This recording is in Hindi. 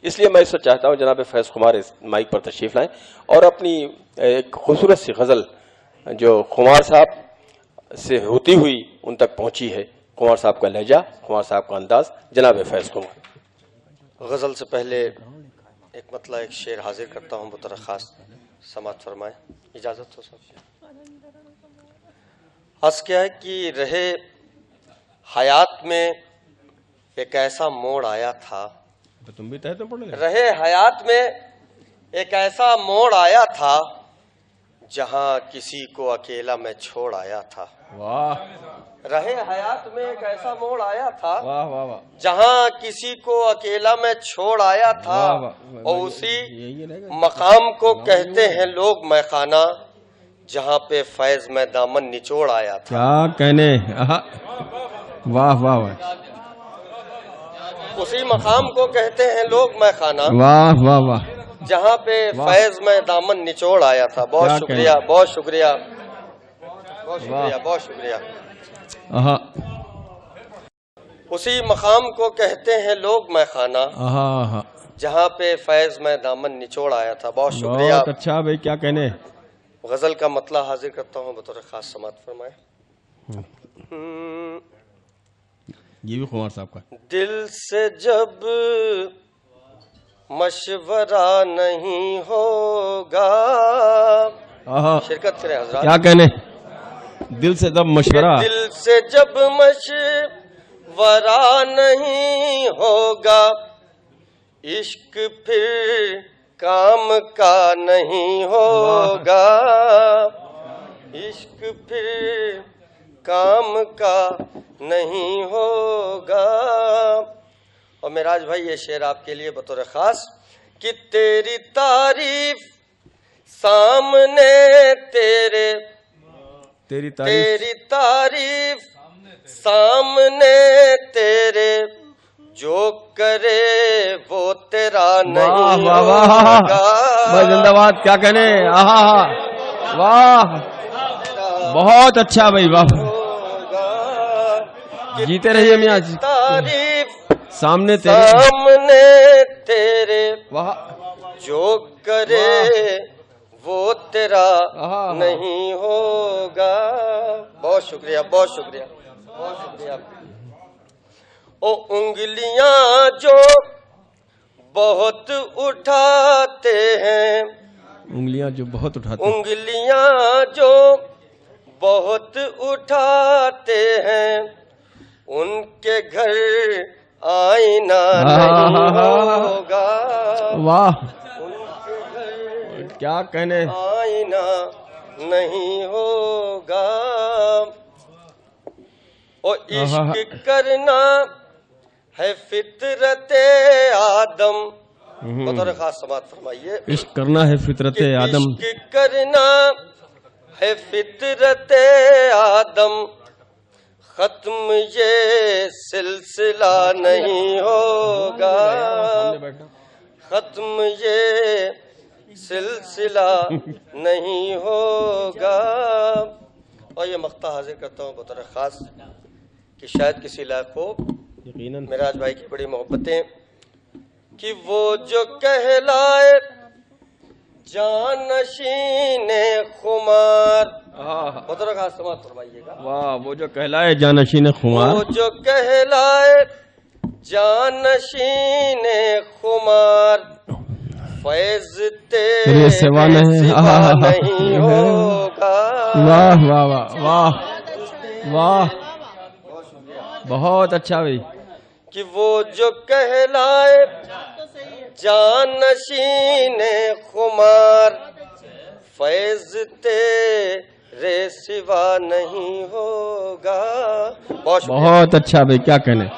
इसलिए मैं इससे चाहता हूं जनाब फैज खुमार इस माइक पर तशरीफ लाएं और अपनी एक खूबसूरत सी गजल जो खुमार साहब से होती हुई उन तक पहुंची है, खुमार साहब का लहजा, खुमार साहब का अंदाज, जनाब फैज खुमार। गजल से पहले एक मतलब एक शेर हाजिर करता हूं, बतौर खास समात फरमाए, इजाजत हो सब। हंस क्या है कि रहे हयात में एक ऐसा मोड़ आया था, तो तुम भी तय तो पढ़ ले। रहे हयात में एक ऐसा मोड़ आया था जहां किसी को अकेला मैं छोड़ आया था। वाह। रहे हयात में एक ऐसा मोड़ आया था, वाह वाह वाह, जहां किसी को अकेला मैं छोड़ आया था। वाह, वाह, और उसी मकाम को कहते हैं लोग मैखाना, जहां पे फैज में दामन निचोड़ आया था। क्या कहने, वाह वाह वाह, उसी मकाम को कहते हैं लोग मैखाना, वाह वाह वाह, जहां पे फैज में दामन निचोड़ आया था। बहुत शुक्रिया, बहुत शुक्रिया, बहुत शुक्रिया, बहुत शुक्रिया। उसी मकाम को कहते हैं लोग मैखाना, जहां पे फैज में दामन निचोड़ आया था। बहुत शुक्रिया। बहुत अच्छा भाई, क्या कहने। गजल का मतलब हाजिर करता हूँ, बतौर खास समात फरमाए। ये भी खुमार साहब का। दिल से जब मशवरा नहीं होगा, शिरकत करें हजरात। क्या कहने, दिल से जब मशवरा, दिल से जब मशवरा नहीं होगा, इश्क फिर काम का नहीं होगा, इश्क फिर काम का नहीं होगा। और मेराज भाई ये शेर आपके लिए बतौर खास कि तेरी तारीफ सामने तेरे, तेरी तारीफ सामने तेरे, जो करे वो तेरा नहीं होगा। जिंदाबाद, क्या कहने, वाह, बहुत अच्छा भाई, वाह, जीते रहिए मियां। तारीफ सामने तेरे, वाह, जो करे वो तेरा नहीं होगा। बहुत शुक्रिया, बहुत शुक्रिया, बहुत शुक्रिया। ओ उंगलियां जो बहुत उठाते हैं, उंगलियां जो बहुत उठाते, उंगलियां जो बहुत उठाते हैं, उनके घर आईना नहीं होगा। वाह, उनके घर क्या कहने, आईना नहीं होगा। और इश्क करना है फितरते आदम, बतौर खास समात फरमाइए। इश्क करना है फितरते आदम, इश्क करना है फितरते आदम, खत्म ये सिलसिला नहीं होगा, खत्म ये सिलसिला नहीं होगा। और ये मख्ता हाजिर करता हूँ बतौर खास कि शायद किसी लायक हो, यकीनन मेराज भाई की बड़ी मोहब्बतें, कि वो जो कहलाए जानशीने खुमार, बतौर खास समात फरमाइएगा। वाह, वो जो कहलाए जानशीने खुमार, वो जो कहलाए जानशीने खुमार, फैज तेरे सिवा नहीं होगा। वाह वाह वाह वाह वाह, बहुत अच्छा भाई। कि वो जो कहलाए जानशीने खुमार, फैज तेरे सिवा नहीं होगा। बहुत अच्छा भाई, क्या कहने।